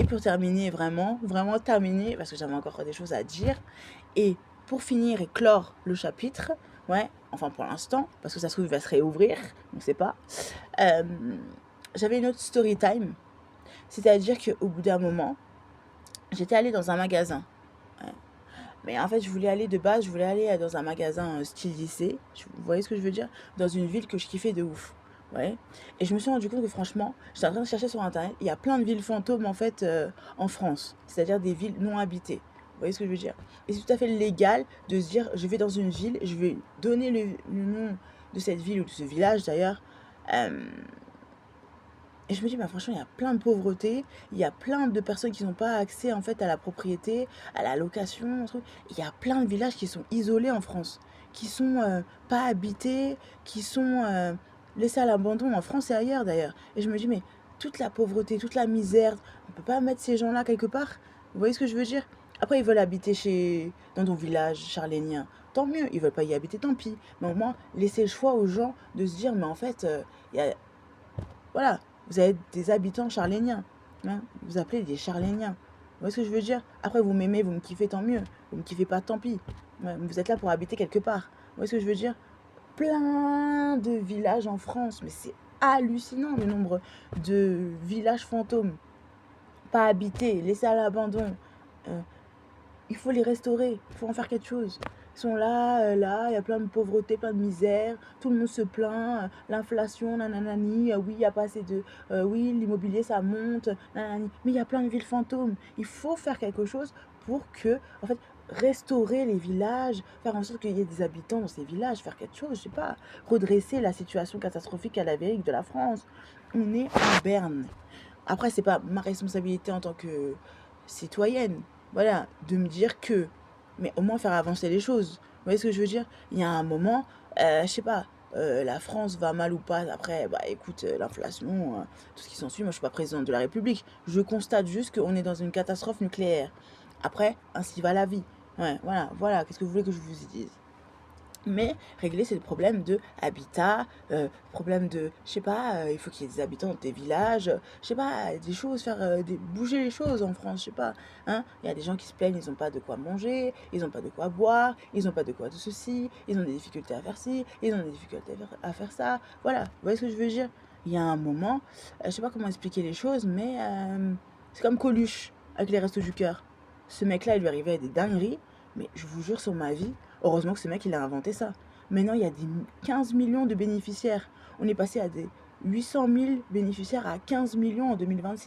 pour terminer, vraiment, vraiment terminer, parce que j'avais encore des choses à dire, et pour finir et clore le chapitre, ouais, enfin pour l'instant, parce que ça se trouve, il va se réouvrir, on ne sait pas, euh, j'avais une autre story time, c'est-à-dire qu'au bout d'un moment, j'étais allée dans un magasin. Ouais. Mais en fait, je voulais aller de base, je voulais aller dans un magasin style lycée. Vous voyez ce que je veux dire? Dans une ville que je kiffais de ouf. Ouais. Et je me suis rendu compte que franchement, j'étais en train de chercher sur internet, il y a plein de villes fantômes en fait en France, c'est-à-dire des villes non habitées. Vous voyez ce que je veux dire? Et c'est tout à fait légal de se dire, je vais dans une ville, je vais donner le nom de cette ville ou de ce village d'ailleurs. euh, et je me dis, bah, franchement, il y a plein de pauvreté, il y a plein de personnes qui n'ont pas accès en fait à la propriété, à la location, un truc. Il y a plein de villages qui sont isolés en France, qui sont pas habités, qui sont laissés à l'abandon en France et ailleurs d'ailleurs. Et je me dis, mais toute la pauvreté, toute la misère, on peut pas mettre ces gens-là quelque part? Vous voyez ce que je veux dire? Après, ils veulent habiter dans ton village charlénien. Tant mieux, ils veulent pas y habiter, tant pis. Mais au moins, laisser le choix aux gens de se dire, mais en fait, il y a voilà, vous avez des habitants charléniens. Hein, vous appelez des charléniens. Vous voyez ce que je veux dire? Après, vous m'aimez, vous me kiffez, tant mieux. Vous me kiffez pas, tant pis. Ouais, vous êtes là pour habiter quelque part. Vous voyez ce que je veux dire? Plein de villages en France, mais c'est hallucinant le nombre de villages fantômes, pas habités, laissés à l'abandon. Euh, il faut les restaurer, il faut en faire quelque chose. Ils sont là, il y a plein de pauvreté, plein de misère, tout le monde se plaint, l'inflation, nanani, oui, il n'y a pas assez de... oui, l'immobilier, ça monte, nanani. Mais il y a plein de villes fantômes. Il faut faire quelque chose pour que, en fait, restaurer les villages, faire en sorte qu'il y ait des habitants dans ces villages, faire quelque chose, je sais pas, redresser la situation catastrophique à l'Amérique de la France. On est en berne. Après, c'est pas ma responsabilité en tant que citoyenne, voilà, de me dire que, mais au moins faire avancer les choses. Vous voyez ce que je veux dire? Il y a un moment, je sais pas, la France va mal ou pas, après, bah écoute, l'inflation, tout ce qui s'ensuit, moi je suis pas présidente de la République. Je constate juste qu'on est dans une catastrophe nucléaire. Après, ainsi va la vie. Ouais, voilà, qu'est-ce que vous voulez que je vous dise? Mais régler ces problèmes de habitat, problème de, je sais pas, il faut qu'il y ait des habitants dans des villages, je sais pas, des choses, faire bouger les choses en France, je sais pas. Hein. Il y a des gens qui se plaignent, ils n'ont pas de quoi manger, ils n'ont pas de quoi boire, ils n'ont pas de quoi de ceci, ils ont des difficultés à faire ci, ils ont des difficultés à faire ça. Voilà, vous voyez ce que je veux dire? Il y a un moment, je sais pas comment expliquer les choses, mais c'est comme Coluche avec les Restos du Cœur. Ce mec-là, il lui arrivait des dingueries, mais je vous jure sur ma vie, heureusement que ce mec, il a inventé ça. Maintenant, il y a des 15 millions de bénéficiaires. On est passé à des 800 000 bénéficiaires à 15 millions en 2026.